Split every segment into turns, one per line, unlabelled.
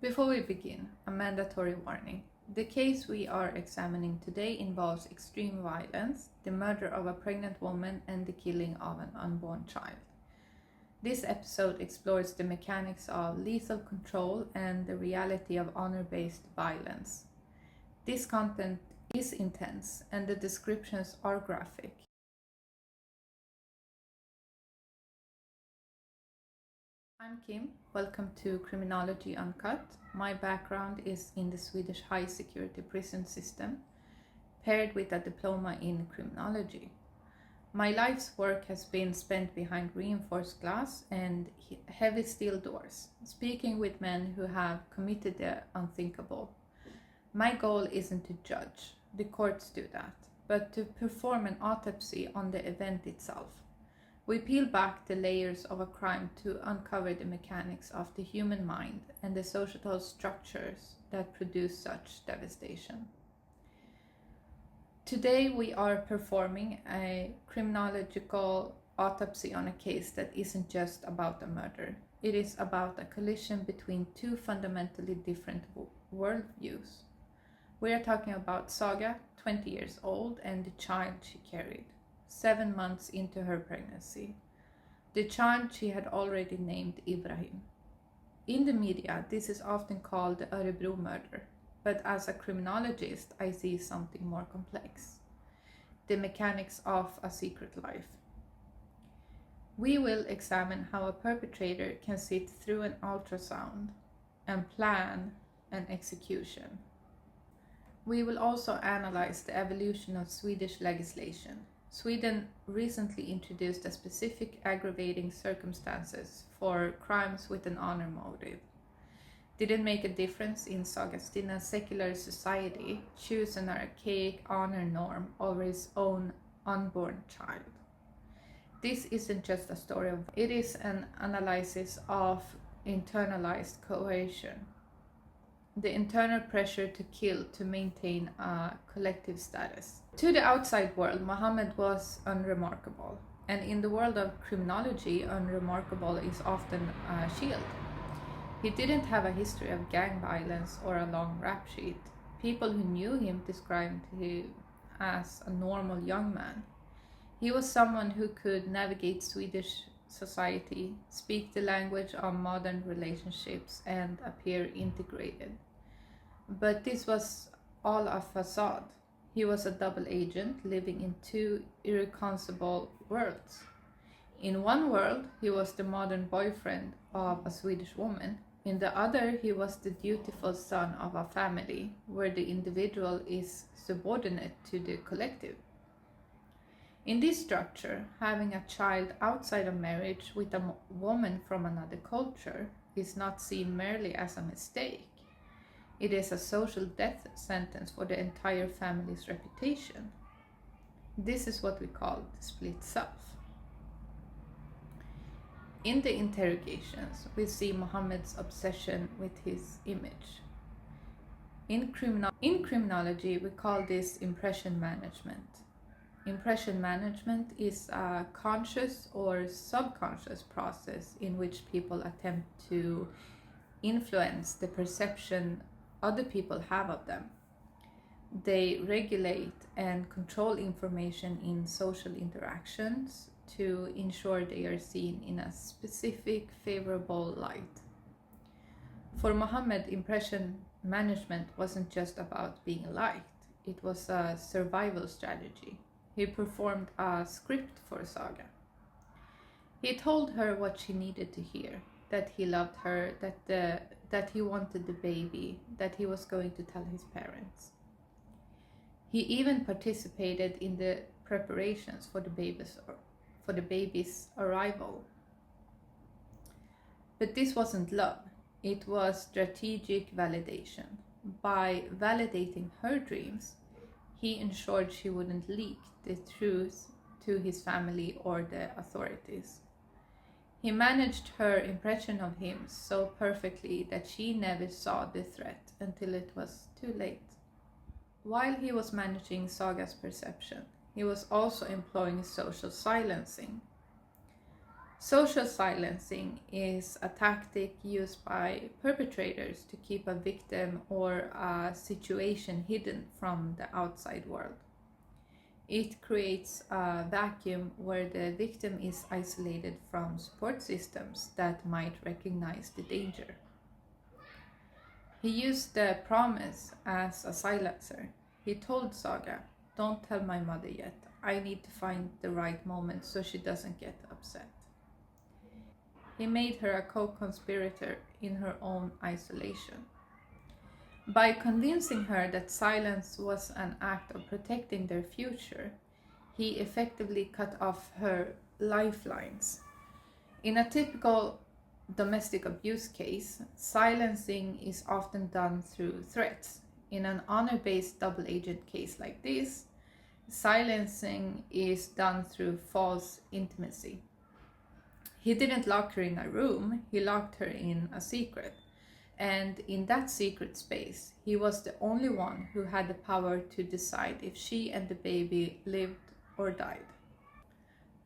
Before we begin, a mandatory warning. The case we are examining today involves extreme violence, the murder of a pregnant woman, and the killing of an unborn child. This episode explores the mechanics of lethal control and the reality of honor-based violence. This content is intense and the descriptions are graphic. I'm Kim. Welcome to Criminology Uncut. My background is in the Swedish high security prison system, paired with a diploma in criminology. My life's work has been spent behind reinforced glass and heavy steel doors, speaking with men who have committed the unthinkable. My goal isn't to judge, the courts do that, but to perform an autopsy on the event itself. We peel back the layers of a crime to uncover the mechanics of the human mind and the societal structures that produce such devastation. Today we are performing a criminological autopsy on a case that isn't just about a murder. It is about a collision between two fundamentally different worldviews. We are talking about Saga, 20 years old, and the child she carried, 7 months into her pregnancy. The child she had already named Ibrahim. In the media, this is often called the Örebro Murder, but as a criminologist, I see something more complex: the mechanics of a secret life. We will examine how a perpetrator can sit through an ultrasound and plan an execution. We will also analyze the evolution of Swedish legislation. Sweden recently introduced a specific aggravating circumstances for crimes with an honor motive. Did it make a difference in Sagastina's secular society choose an archaic honor norm over his own unborn child? This isn't just a story of, it is an analysis of internalized coercion. The internal pressure to kill to maintain a collective status. To the outside world, Mohammed was unremarkable, and in the world of criminology, unremarkable is often a shield. He didn't have a history of gang violence or a long rap sheet. People who knew him described him as a normal young man. He was someone who could navigate Swedish society, speak the language of modern relationships, and appear integrated. But this was all a facade. He was a double agent living in two irreconcilable worlds. In one world, he was the modern boyfriend of a Swedish woman. In the other, he was the dutiful son of a family where the individual is subordinate to the collective. In this structure, having a child outside of marriage with a woman from another culture is not seen merely as a mistake. It is a social death sentence for the entire family's reputation. This is what we call the split self. In the interrogations, we see Mohammed's obsession with his image. In criminology, we call this impression management. Impression management is a conscious or subconscious process in which people attempt to influence the perception other people have of them. They regulate and control information in social interactions to ensure they are seen in a specific favorable light. For Mohammed, impression management wasn't just about being liked, it was a survival strategy. He performed a script for Saga. He told her what she needed to hear, that he loved her, that he wanted the baby, that he was going to tell his parents. He even participated in the preparations for the baby's arrival. But this wasn't love, it was strategic validation. By validating her dreams, he ensured she wouldn't leak the truth to his family or the authorities. He managed her impression of him so perfectly that she never saw the threat until it was too late. While he was managing Saga's perception, he was also employing social silencing. Social silencing is a tactic used by perpetrators to keep a victim or a situation hidden from the outside world. It creates a vacuum where the victim is isolated from support systems that might recognize the danger. He used the promise as a silencer. He told Saga, "Don't tell my mother yet. I need to find the right moment so she doesn't get upset." He made her a co-conspirator in her own isolation. By convincing her that silence was an act of protecting their future, he effectively cut off her lifelines. In a typical domestic abuse case, silencing is often done through threats. In an honor-based double agent case like this, silencing is done through false intimacy. He didn't lock her in a room, he locked her in a secret. And in that secret space, he was the only one who had the power to decide if she and the baby lived or died.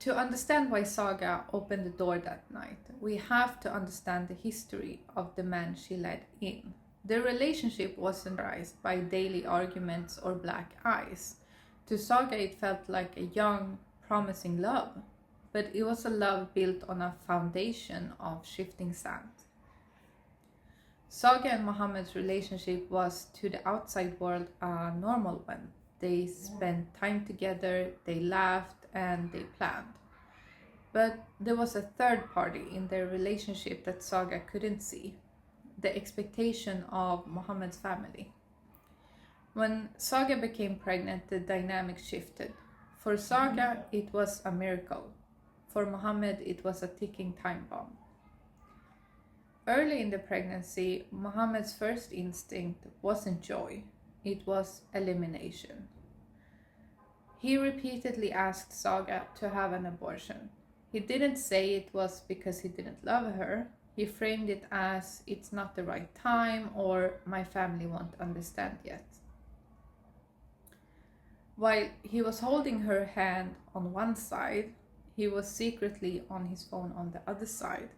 To understand why Saga opened the door that night, we have to understand the history of the man she let in. Their relationship wasn't characterized by daily arguments or black eyes. To Saga, it felt like a young, promising love, but it was a love built on a foundation of shifting sand. Saga and Mohammed's relationship was to the outside world a normal one. They spent time together, they laughed, and they planned. But there was a third party in their relationship that Saga couldn't see: the expectation of Mohammed's family. When Saga became pregnant, the dynamic shifted. For Saga, it was a miracle. For Mohammed, it was a ticking time bomb. Early in the pregnancy, Mohammed's first instinct wasn't joy, it was elimination. He repeatedly asked Saga to have an abortion. He didn't say it was because he didn't love her. He framed it as, "It's not the right time," or "My family won't understand yet." While he was holding her hand on one side, he was secretly on his phone on the other side.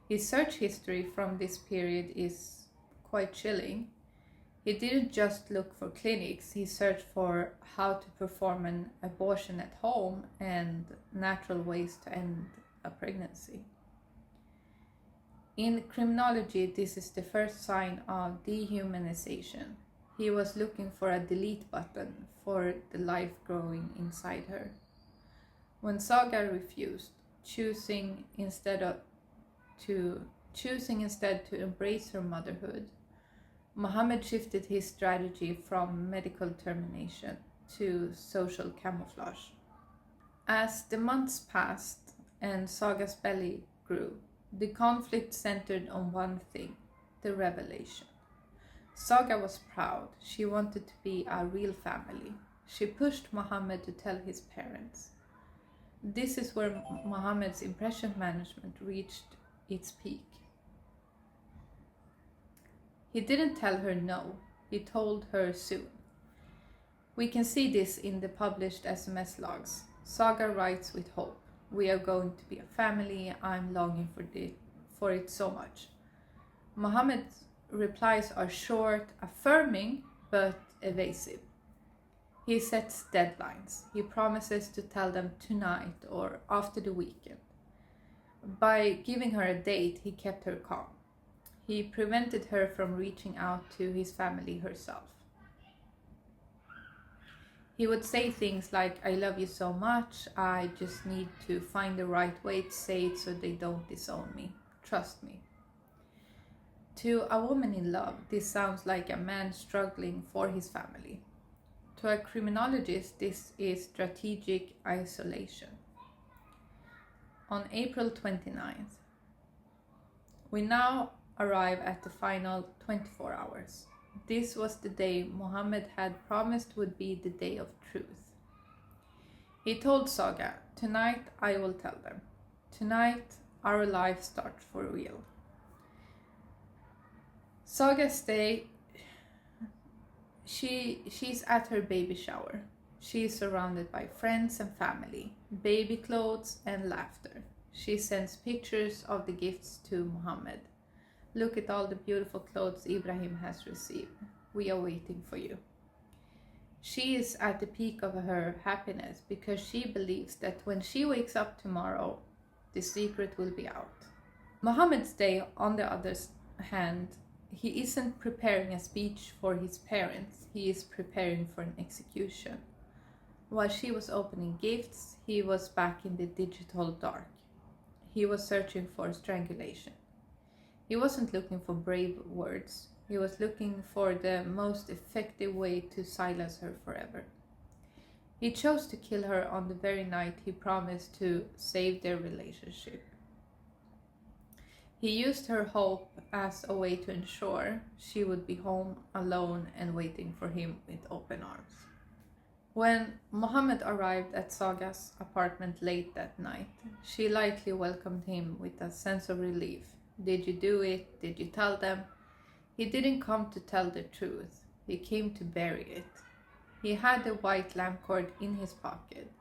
His search history from this period is quite chilling. He didn't just look for clinics, he searched for how to perform an abortion at home and natural ways to end a pregnancy. In criminology, this is the first sign of dehumanization. He was looking for a delete button for the life growing inside her. When Saga refused, choosing instead to embrace her motherhood, Mohammed shifted his strategy from medical termination to social camouflage. As the months passed and Saga's belly grew, the conflict centered on one thing: the revelation. Saga was proud. She wanted to be a real family. She pushed Mohammed to tell his parents. This is where Mohammed's impression management reached its peak. He didn't tell her no, he told her soon. We can see this in the published SMS logs. Saga writes with hope: "We are going to be a family, I'm longing for it so much." Mohammed's replies are short, affirming, but evasive. He sets deadlines. He promises to tell them tonight or after the weekend. By giving her a date, he kept her calm. He prevented her from reaching out to his family herself. He would say things like, "I love you so much, I just need to find the right way to say it so they don't disown me. Trust me." To a woman in love, this sounds like a man struggling for his family. To a criminologist, this is strategic isolation. On April 29th, we now arrive at the final 24 hours. This was the day Mohammed had promised would be the day of truth. He told Saga, "Tonight I will tell them. Tonight our life starts for real." Saga's day, she's at her baby shower. She is surrounded by friends and family, baby clothes and laughter. She sends pictures of the gifts to Mohammed. Look at all the beautiful clothes Ibrahim has received. We are waiting for you. She is at the peak of her happiness because she believes that when she wakes up tomorrow, the secret will be out. Mohammed's day, on the other hand, he isn't preparing a speech for his parents, he is preparing for an execution. While she was opening gifts, he was back in the digital dark. He was searching for strangulation. He wasn't looking for brave words. He was looking for the most effective way to silence her forever. He chose to kill her on the very night he promised to save their relationship. He used her hope as a way to ensure she would be home alone and waiting for him with open arms. When Mohammed arrived at Saga's apartment late that night, she lightly welcomed him with a sense of relief. Did you do it? Did you tell them? He didn't come to tell the truth. He came to bury it. He had the white lamp cord in his pocket.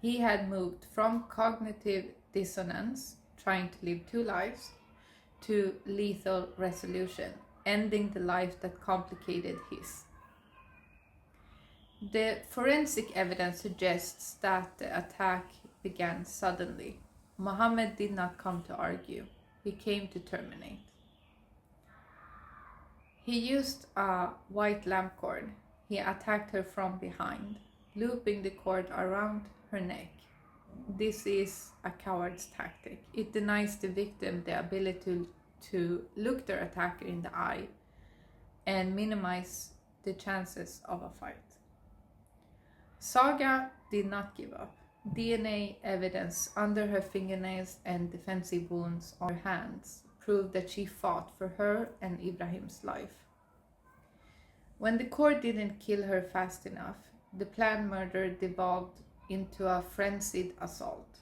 He had moved from cognitive dissonance, trying to live two lives, to lethal resolution, ending the life that complicated his. The forensic evidence suggests that the attack began suddenly. Mohammed did not come to argue. He came to terminate. He used a white lamp cord. He attacked her from behind, looping the cord around her neck. This is a coward's tactic. It denies the victim the ability to look their attacker in the eye and minimize the chances of a fight. Saga did not give up. DNA evidence under her fingernails and defensive wounds on her hands proved that she fought for her and Ibrahim's life. When the court didn't kill her fast enough, the planned murder devolved into a frenzied assault.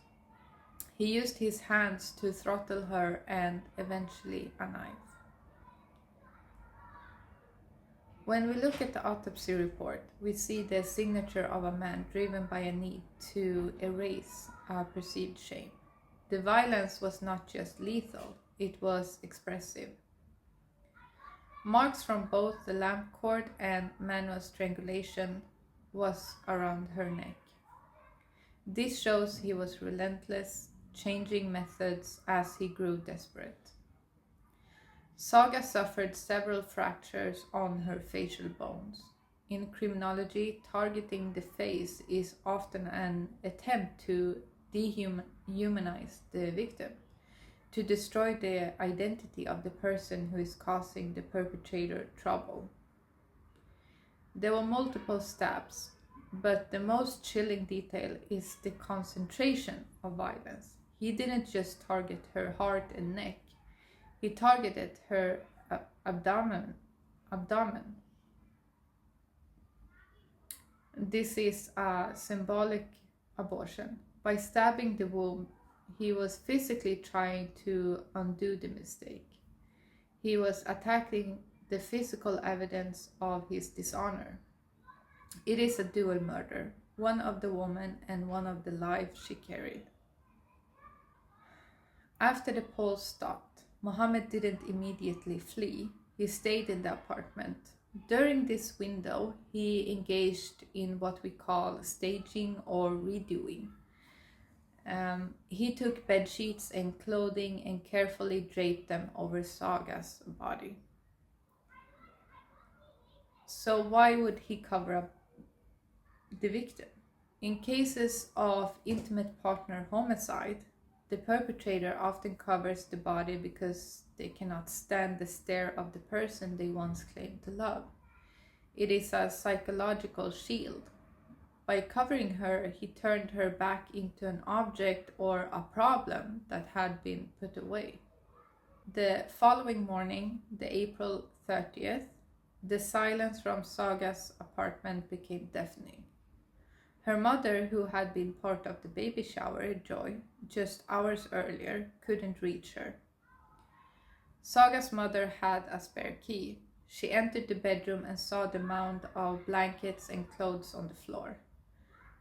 He used his hands to throttle her and eventually a knife. When we look at the autopsy report, we see the signature of a man driven by a need to erase a perceived shame. The violence was not just lethal, it was expressive. Marks from both the lamp cord and manual strangulation was around her neck. This shows he was relentless, changing methods as he grew desperate. Saga suffered several fractures on her facial bones. In criminology, targeting the face is often an attempt to dehumanize the victim, to destroy the identity of the person who is causing the perpetrator trouble. There were multiple stabs, but the most chilling detail is the concentration of violence. He didn't just target her heart and neck, he targeted her abdomen. This is a symbolic abortion. By stabbing the womb, he was physically trying to undo the mistake. He was attacking the physical evidence of his dishonor. It is a dual murder, one of the woman and one of the life she carried. After the polls stopped, Mohammed didn't immediately flee. He stayed in the apartment. During this window, he engaged in what we call staging or redoing. He took bed sheets and clothing and carefully draped them over Saga's body. So why would he cover up the victim? In cases of intimate partner homicide, the perpetrator often covers the body because they cannot stand the stare of the person they once claimed to love. It is a psychological shield. By covering her, he turned her back into an object or a problem that had been put away. The following morning, the April 30th, the silence from Saga's apartment became deafening. Her mother, who had been part of the baby shower, Joy, just hours earlier, couldn't reach her. Saga's mother had a spare key. She entered the bedroom and saw the mound of blankets and clothes on the floor.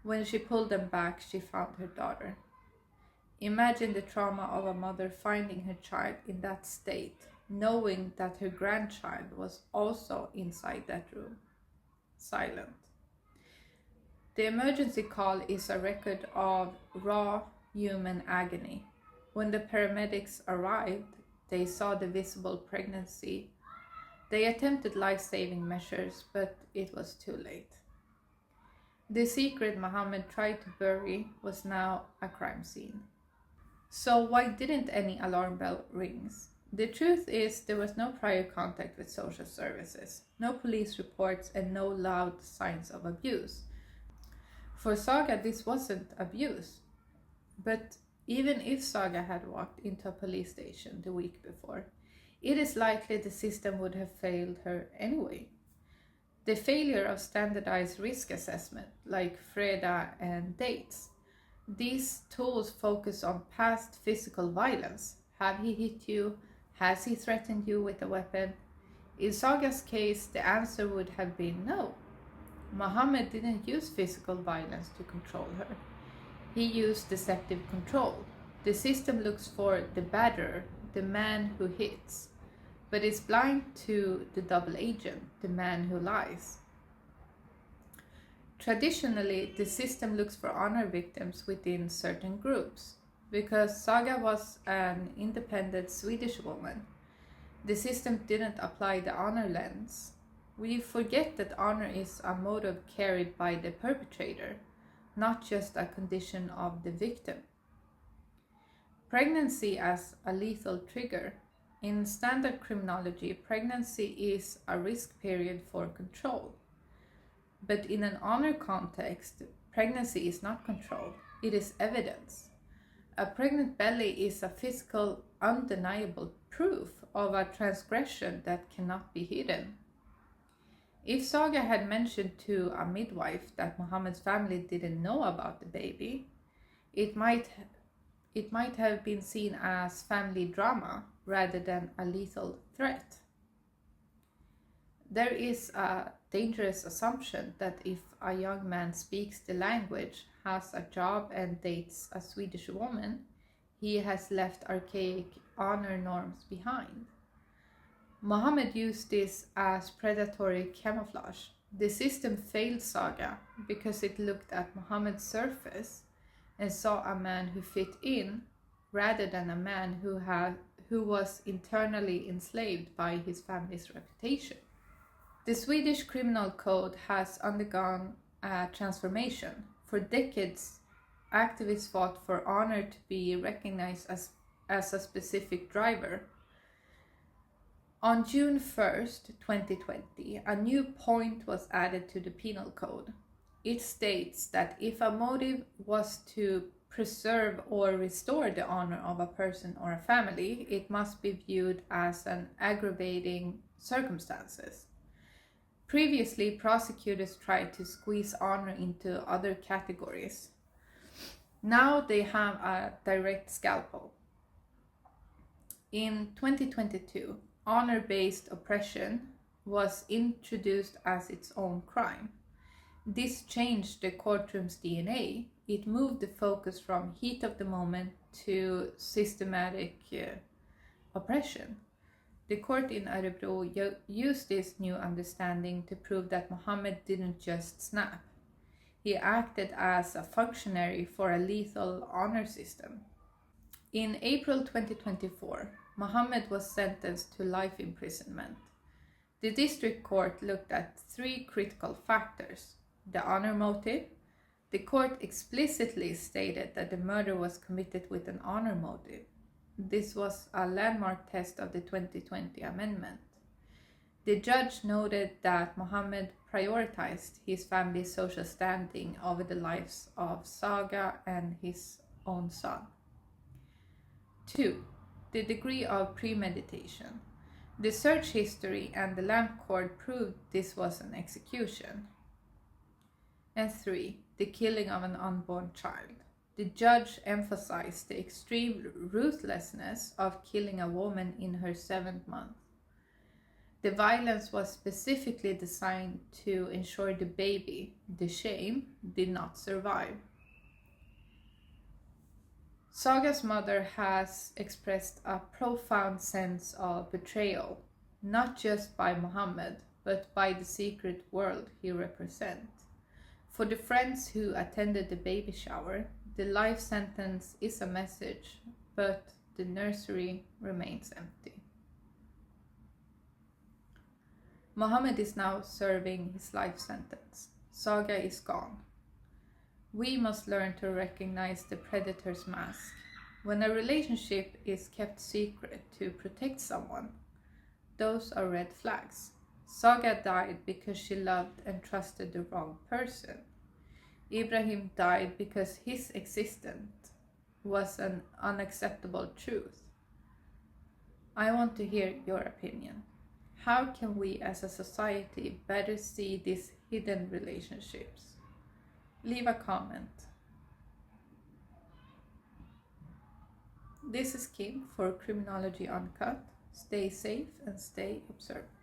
When she pulled them back, she found her daughter. Imagine the trauma of a mother finding her child in that state, knowing that her grandchild was also inside that room, silent. The emergency call is a record of raw human agony. When the paramedics arrived, they saw the visible pregnancy. They attempted life-saving measures, but it was too late. The secret Mohammed tried to bury was now a crime scene. So why didn't any alarm bell rings? The truth is there was no prior contact with social services, no police reports, and no loud signs of abuse. For Saga, this wasn't abuse. But even if Saga had walked into a police station the week before, it is likely the system would have failed her anyway. The failure of standardized risk assessment, like FREDA and DATES, these tools focus on past physical violence. Have he hit you? Has he threatened you with a weapon? In Saga's case, the answer would have been no. Mohammed didn't use physical violence to control her. He used deceptive control. The system looks for the batterer, the man who hits, but is blind to the double agent, the man who lies. Traditionally, the system looks for honor victims within certain groups. Because Saga was an independent Swedish woman, the system didn't apply the honor lens. We forget that honor is a motive carried by the perpetrator, not just a condition of the victim. Pregnancy as a lethal trigger. In standard criminology, pregnancy is a risk period for control. But in an honor context, pregnancy is not control, it is evidence. A pregnant belly is a physical, undeniable proof of a transgression that cannot be hidden. If Saga had mentioned to a midwife that Mohammed's family didn't know about the baby, it might have been seen as family drama rather than a lethal threat. There is a dangerous assumption that if a young man speaks the language, has a job, and dates a Swedish woman, he has left archaic honor norms behind. Mohammed used this as predatory camouflage. The system failed Saga because it looked at Mohammed's surface and saw a man who fit in rather than a man who was internally enslaved by his family's reputation. The Swedish criminal code has undergone a transformation. For decades, activists fought for honor to be recognized as a specific driver. On June 1st, 2020, a new point was added to the penal code. It states that if a motive was to preserve or restore the honor of a person or a family, it must be viewed as an aggravating circumstances. Previously, prosecutors tried to squeeze honor into other categories. Now they have a direct scalpel. In 2022, honor-based oppression was introduced as its own crime. This changed the courtroom's DNA. It moved the focus from heat of the moment to systematic oppression. The court in Örebro used this new understanding to prove that Mohammed didn't just snap. He acted as a functionary for a lethal honor system. In April 2024, Mohammed was sentenced to life imprisonment. The district court looked at 3 critical factors. The honor motive. The court explicitly stated that the murder was committed with an honor motive. This was a landmark test of the 2020 amendment. The judge noted that Mohammed prioritized his family's social standing over the lives of Saga and his own son. 2. The degree of premeditation. The search history and the lamp cord proved this was an execution. And 3. The killing of an unborn child. The judge emphasized the extreme ruthlessness of killing a woman in her 7th month. The violence was specifically designed to ensure the baby, the shame, did not survive. Saga's mother has expressed a profound sense of betrayal, not just by Muhammad, but by the secret world he represents. For the friends who attended the baby shower, the life sentence is a message, but the nursery remains empty. Muhammad is now serving his life sentence. Saga is gone. We must learn to recognize the predator's mask. When a relationship is kept secret to protect someone, those are red flags. Saga died because she loved and trusted the wrong person. Ibrahim died because his existence was an unacceptable truth. I want to hear your opinion. How can we as a society better see these hidden relationships? Leave a comment. This is Kim for Criminology Uncut. Stay safe and stay observant.